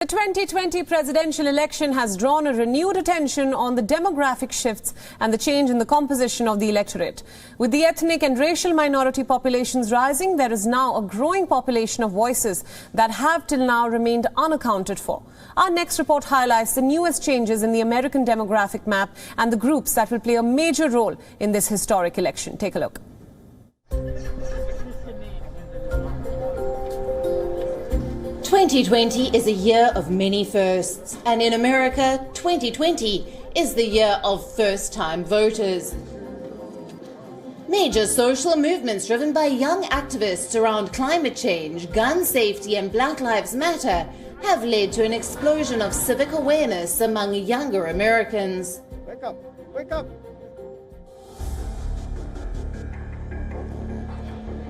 The 2020 presidential election has drawn a renewed attention on the demographic shifts and the change in the composition of the electorate. With the ethnic and racial minority populations rising, there is now a growing population of voices that have till now remained unaccounted for. Our next report highlights the newest changes in the American demographic map and the groups that will play a major role in this historic election. Take a look. 2020 is a year of many firsts, and in America, 2020 is the year of first-time voters. Major social movements driven by young activists around climate change, gun safety and Black Lives Matter have led to an explosion of civic awareness among younger Americans. Wake up! Wake up!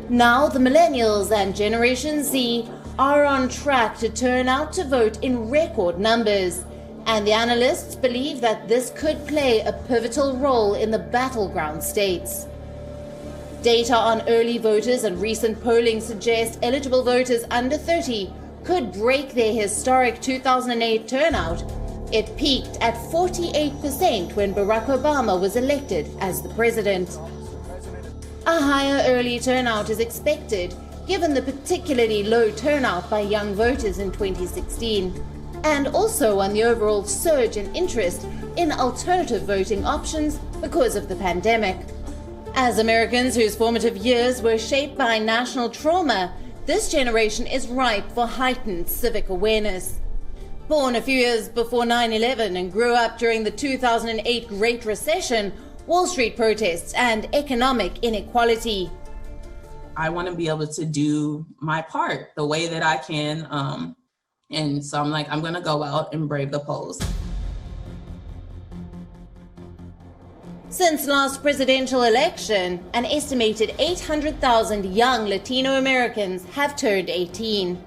Now the millennials and Generation Z are on track to turn out to vote in record numbers, and the analysts believe that this could play a pivotal role in the battleground states. Data on early voters and recent polling suggest eligible voters under 30 could break their historic 2008 turnout. It peaked at 48% when Barack Obama was elected as the president. A higher early turnout is expected, given the particularly low turnout by young voters in 2016, and also on the overall surge in interest in alternative voting options because of the pandemic. As Americans whose formative years were shaped by national trauma, this generation is ripe for heightened civic awareness. Born a few years before 9/11 and grew up during the 2008 Great Recession, Wall Street protests, and economic inequality. I want to be able to do my part the way that I can. And so I'm like, I'm going to go out and brave the polls. Since last presidential election, an estimated 800,000 young Latino Americans have turned 18.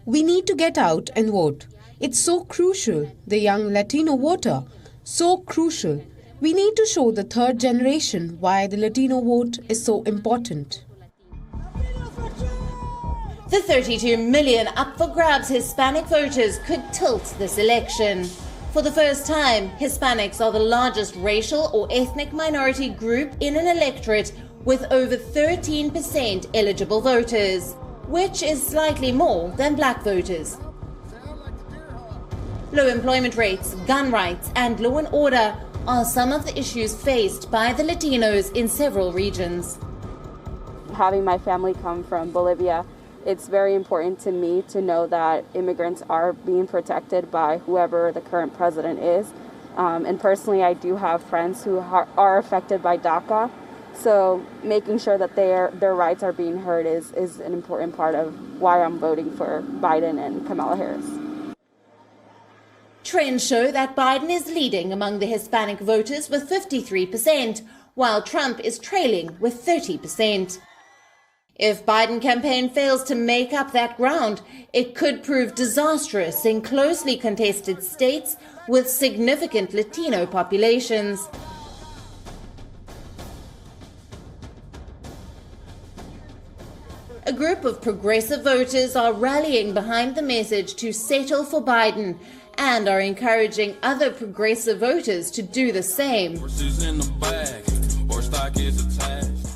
We need to get out and vote. It's so crucial, the young Latino voter. So crucial. We need to show the third generation why the Latino vote is so important. The 32 million up for grabs Hispanic voters could tilt this election. For the first time, Hispanics are the largest racial or ethnic minority group in an electorate with over 13% eligible voters, which is slightly more than black voters. Low employment rates, gun rights, and law and order are some of the issues faced by the Latinos in several regions. Having my family come from Bolivia, it's very important to me to know that immigrants are being protected by whoever the current president is. And personally, I do have friends who are affected by DACA. So making sure that their rights are being heard is an important part of why I'm voting for Biden and Kamala Harris. Trends show that Biden is leading among the Hispanic voters with 53%, while Trump is trailing with 30%. If Biden campaign fails to make up that ground, it could prove disastrous in closely contested states with significant Latino populations. A group of progressive voters are rallying behind the message to settle for Biden and are encouraging other progressive voters to do the same.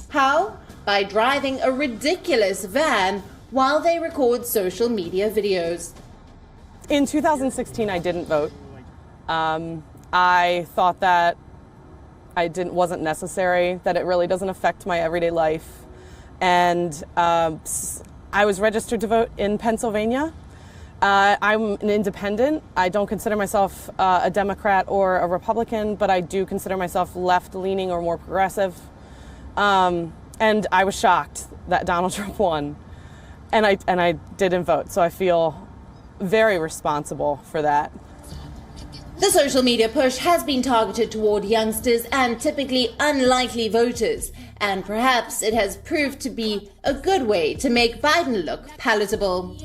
How? By driving a ridiculous van while they record social media videos. In 2016, I didn't vote. I thought that wasn't necessary, that it really doesn't affect my everyday life. And I was registered to vote in Pennsylvania. I'm an independent. I don't consider myself a Democrat or a Republican, but I do consider myself left-leaning or more progressive. And I was shocked that Donald Trump won, and I didn't vote. So I feel very responsible for that. The social media push has been targeted toward youngsters and typically unlikely voters, and perhaps it has proved to be a good way to make Biden look palatable.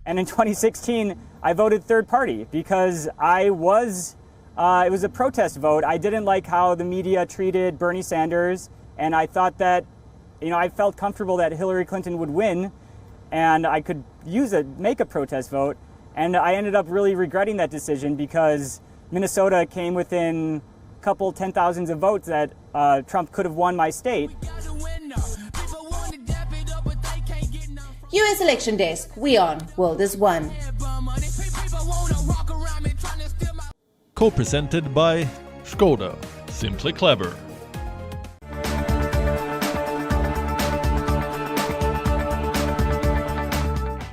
And in 2016, I voted third party because it was a protest vote. I didn't like how the media treated Bernie Sanders, and I thought that, I felt comfortable that Hillary Clinton would win. and I could make a protest vote. And I ended up really regretting that decision because Minnesota came within a couple 10,000s of votes that Trump could have won my state. US Election Desk, WION World is One. Co-presented by Skoda. Simply clever.